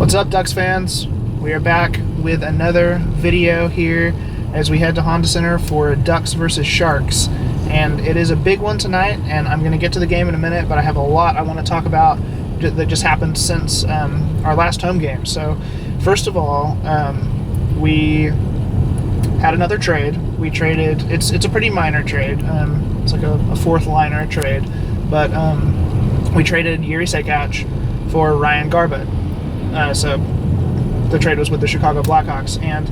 What's up, Ducks fans? We are back with another video here as we head to Honda Center for Ducks versus Sharks. And it is a big one tonight, and I'm going to get to the game in a minute, but I have a lot I want to talk about that just happened since our last home game. So, first of all, we had another trade. We traded, it's a pretty minor trade. It's like a fourth liner trade, but we traded Yuri Sekach for Ryan Garbutt. So the trade was with the Chicago Blackhawks, and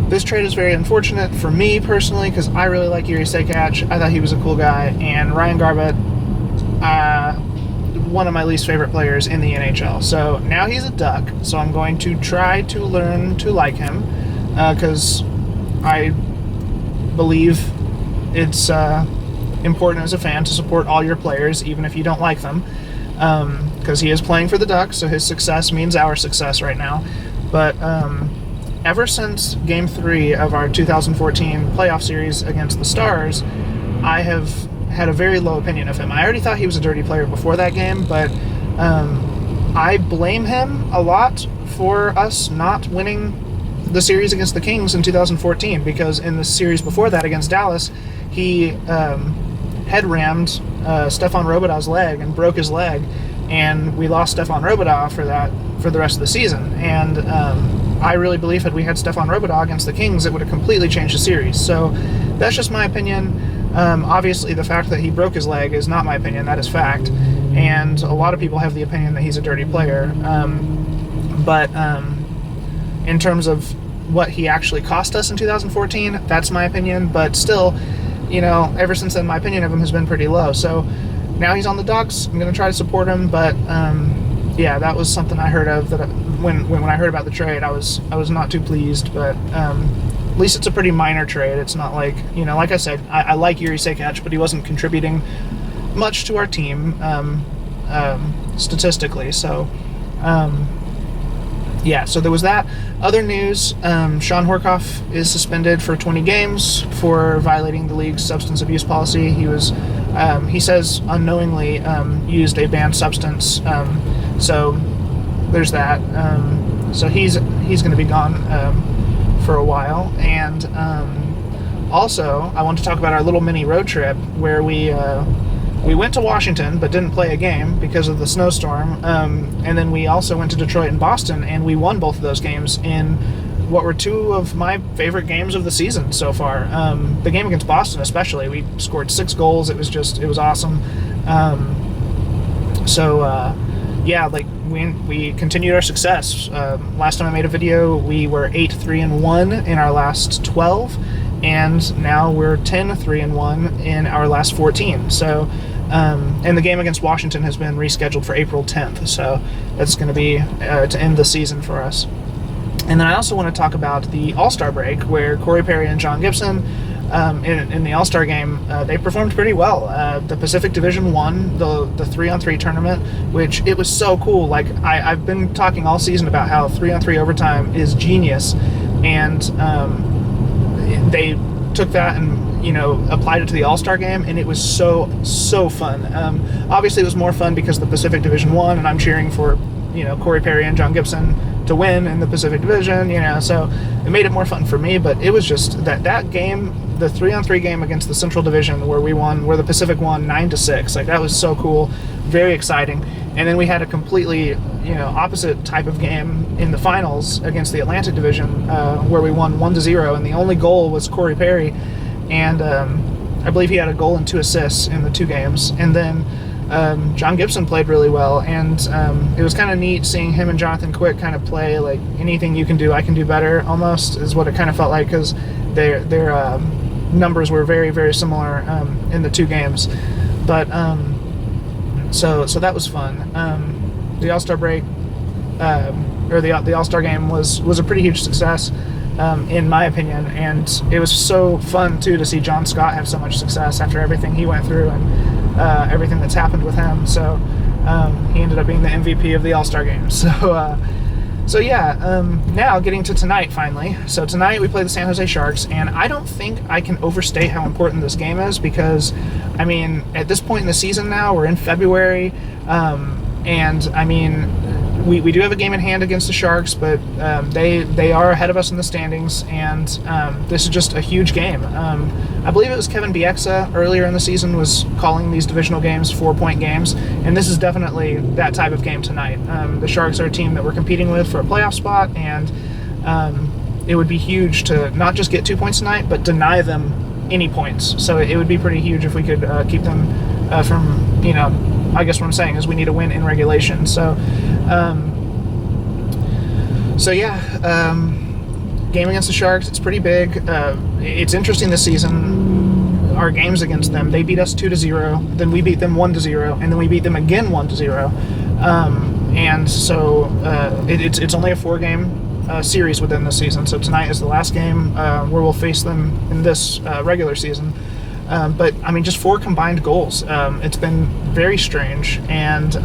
this trade is very unfortunate for me personally because I really like Yuri Sekach. I thought he was a cool guy, and Ryan Garbutt, one of my least favorite players in the NHL. So now he's a Duck, so I'm going to try to learn to like him because I believe it's important as a fan to support all your players, even if you don't like them. Because he is playing for the Ducks, so his success means our success right now. But ever since Game 3 of our 2014 playoff series against the Stars, I have had a very low opinion of him. I already thought he was a dirty player before that game, but I blame him a lot for us not winning the series against the Kings in 2014, because in the series before that against Dallas, he head rammed Stefan Robotaw's leg and broke his leg, and we lost Stefan Robotaw for the rest of the season. And I really believe had we had Stefan Robotaw against the Kings, it would have completely changed the series. So that's just my opinion. Obviously, the fact that he broke his leg is not my opinion. That is fact. And a lot of people have the opinion that he's a dirty player. But in terms of what he actually cost us in 2014, that's my opinion. But still, you know, ever since then, my opinion of him has been pretty low. So now he's on the Ducks. I'm going to try to support him, but yeah, that was something I heard of. That when I heard about the trade, I was not too pleased. But at least it's a pretty minor trade. It's not like, you know, like I said, I like Yuri Sekach, but he wasn't contributing much to our team statistically. So yeah, so there was that. Other news, Sean Horkoff is suspended for 20 games for violating the league's substance abuse policy. He was, he says, unknowingly used a banned substance. So there's that. So he's going to be gone for a while. And also, I want to talk about our little mini road trip where we went to Washington but didn't play a game because of the snowstorm, and then we also went to Detroit and Boston, and we won both of those games in what were two of my favorite games of the season so far. The game against Boston especially, we scored 6 goals. It was awesome. Yeah, like we continued our success. Last time I made a video, we were 8-3-1 in our last 12, and now we're 10-3-1 in our last 14. So, and the game against Washington has been rescheduled for April 10th. So that's going to be to end the season for us. And then I also want to talk about the All-Star break, where Corey Perry and John Gibson, in the All-Star game, they performed pretty well. The Pacific Division won the 3-on-3 tournament, which it was so cool. Like I've been talking all season about how 3-on-3 overtime is genius, and they took that and, you know, applied it to the All-Star game, and it was so fun. Obviously, it was more fun because the Pacific Division won, and I'm cheering for, you know, Corey Perry and John Gibson to win in the Pacific Division, you know, so it made it more fun for me. But it was just that game, the 3-on-3 game against the Central Division, where the Pacific won 9-6. Like, that was so cool, very exciting. And then we had a completely, you know, opposite type of game in the finals against the Atlantic Division, where we won 1-0, and the only goal was Corey Perry, and I believe he had a goal and 2 assists in the 2 games. And then John Gibson played really well, and it was kind of neat seeing him and Jonathan Quick kind of play like anything you can do, I can do better, almost, is what it kind of felt like, because their numbers were very, very similar in the 2 games. But so that was fun. The All-Star break, or the All-Star game was a pretty huge success, in my opinion, and it was so fun too to see John Scott have so much success after everything he went through and everything that's happened with him. So he ended up being the MVP of the All-Star game. So yeah, now getting to tonight finally. So tonight we play the San Jose Sharks, and I don't think I can overstate how important this game is, because, I mean, at this point in the season now, we're in February, and I mean, we do have a game in hand against the Sharks, but they are ahead of us in the standings, and this is just a huge game. I believe it was Kevin Bieksa earlier in the season was calling these divisional games 4-point games, and this is definitely that type of game tonight. The Sharks are a team that we're competing with for a playoff spot, and it would be huge to not just get 2 points tonight, but deny them any points. So it would be pretty huge if we could keep them from, I guess what I'm saying is we need a win in regulation. So game against the Sharks, it's pretty big. It's interesting this season, our games against them. They beat us 2-0, then we beat them 1-0, and then we beat them again 1-0. And so it's only a 4-game series within the season. So tonight is the last game where we'll face them in this regular season. But I mean, just 4 combined goals. It's been very strange, and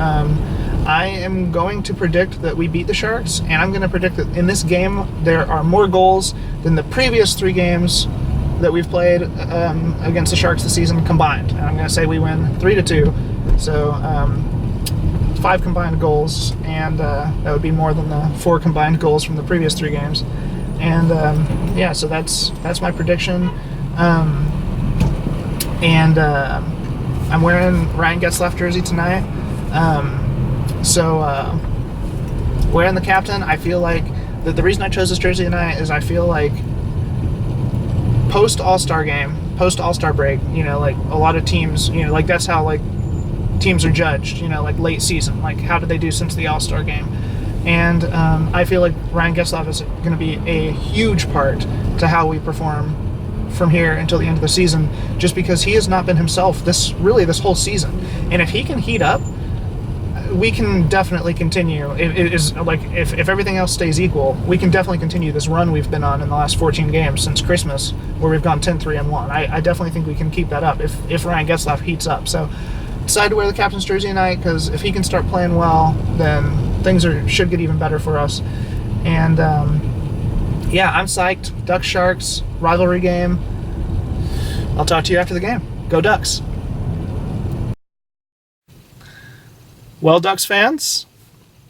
I am going to predict that we beat the Sharks, and I'm going to predict that in this game there are more goals than the previous 3 games that we've played against the Sharks this season combined. And I'm going to say we win 3-2. So 5 combined goals, and that would be more than the 4 combined goals from the previous 3 games. And so that's my prediction. And I'm wearing Ryan Getzlaf jersey tonight. Wearing the captain, I feel like the reason I chose this jersey tonight is I feel like post All-Star game, post All-Star break, like a lot of teams, like that's how like teams are judged, like late season, like how did they do since the All-Star game. And I feel like Ryan Getzlaf is going to be a huge part to how we perform from here until the end of the season, just because he has not been himself this whole season. And if he can heat up, we can definitely continue. It is like if everything else stays equal, we can definitely continue this run we've been on in the last 14 games since Christmas, where we've gone 10-3-1. I definitely think we can keep that up if Ryan Getzlaf heats up. So decided to wear the captain's jersey tonight because if he can start playing well, then things should get even better for us. And I'm psyched. Ducks Sharks rivalry game. I'll talk to you after the game. Go Ducks. Well, Ducks fans,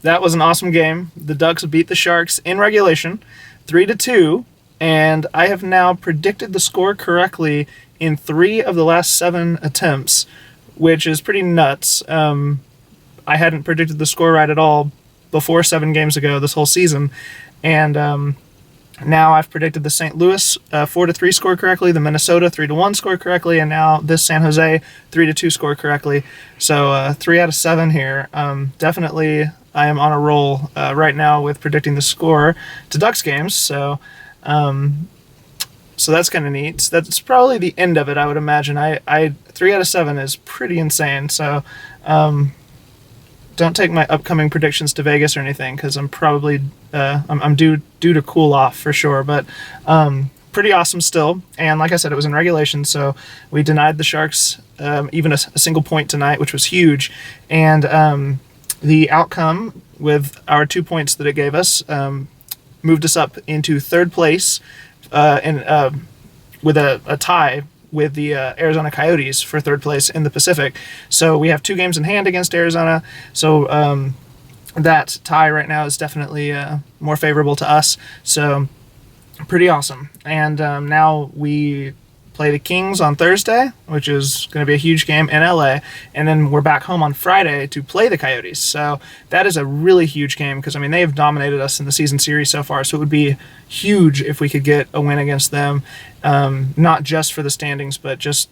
that was an awesome game. The Ducks beat the Sharks in regulation, 3-2, and I have now predicted the score correctly in 3 of the last 7 attempts, which is pretty nuts. I hadn't predicted the score right at all before 7 games ago this whole season, and now I've predicted the St. Louis 4-3 score correctly, the Minnesota 3-1 score correctly, and now this San Jose 3-2 score correctly. So 3 out of 7 here. Definitely, I am on a roll right now with predicting the score to Ducks games. So that's kind of neat. That's probably the end of it, I would imagine. I 3 out of 7 is pretty insane. So don't take my upcoming predictions to Vegas or anything, because I'm probably I'm due to cool off for sure. But pretty awesome still. And like I said, it was in regulation, so we denied the Sharks even a single point tonight, which was huge. And the outcome with our 2 points that it gave us moved us up into 3rd place with a tie with the Arizona Coyotes for 3rd place in the Pacific. So we have 2 games in hand against Arizona. So that tie right now is definitely more favorable to us. So pretty awesome. And now we play the Kings on Thursday, which is going to be a huge game in LA. And then we're back home on Friday to play the Coyotes. So that is a really huge game because, I mean, they have dominated us in the season series so far. So it would be huge if we could get a win against them, not just for the standings, but just,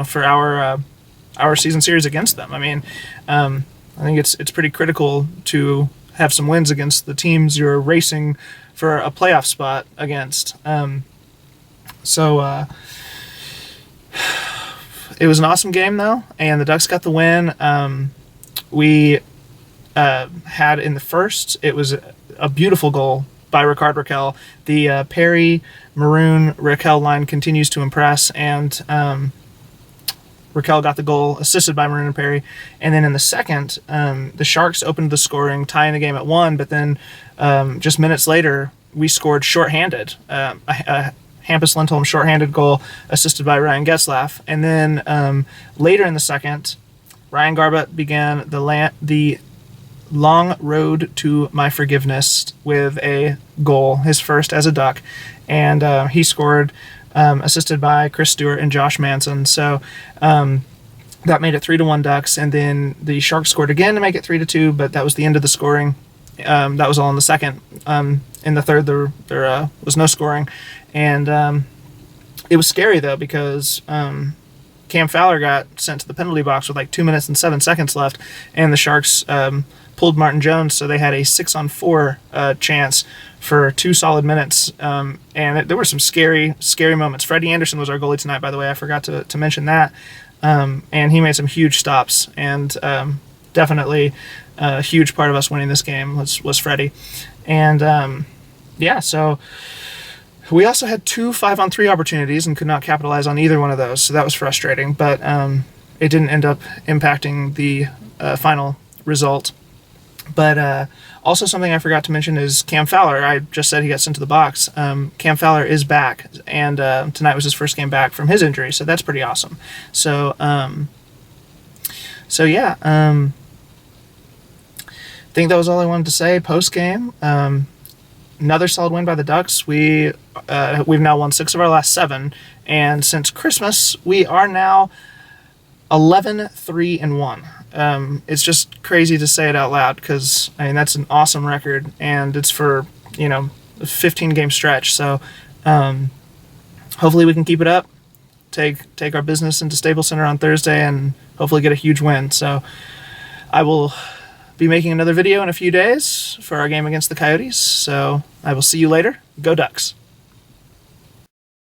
for our season series against them. I mean, I think it's pretty critical to have some wins against the teams you're racing for a playoff spot against. So it was an awesome game, though, and the Ducks got the win. We had in the first, it was a beautiful goal by Ricard Raquel. The Perry, Maroon, Raquel line continues to impress, and Raquel got the goal, assisted by Maroon and Perry. And then in the second, the Sharks opened the scoring, tying the game at 1, but then just minutes later, we scored shorthanded. Hampus Lindholm shorthanded goal assisted by Ryan Getzlaf. And then later in the second, Ryan Garbutt began the long road to my forgiveness with a goal, his first as a Duck, and he scored, assisted by Chris Stewart and Josh Manson. So that made it 3-1 Ducks, and then the Sharks scored again to make it 3-2, but that was the end of the scoring. That was all in the second. In the third, there was no scoring, and it was scary though because Cam Fowler got sent to the penalty box with like 2 minutes and 7 seconds left, and the Sharks pulled Martin Jones, so they had a 6-on-4 chance for 2 solid minutes, and there were some scary moments. Freddie Anderson was our goalie tonight, by the way. I forgot to mention that, and he made some huge stops, and definitely a huge part of us winning this game was Freddie. And yeah, so we also had 2 5-on-3 opportunities and could not capitalize on either one of those, so that was frustrating, but it didn't end up impacting the final result. But also something I forgot to mention is Cam Fowler. I just said he got sent to the box. Cam Fowler is back, and tonight was his first game back from his injury, so that's pretty awesome. So, yeah, I think that was all I wanted to say post-game. Another solid win by the Ducks. We've now won 6 of our last 7, and since Christmas, we are now 11-3-1. It's just crazy to say it out loud because I mean that's an awesome record, and it's for a 15-game stretch. So hopefully we can keep it up. Take our business into Staples Center on Thursday, and hopefully get a huge win. So I will be making another video in a few days for our game against the Coyotes. So I will see you later. Go Ducks.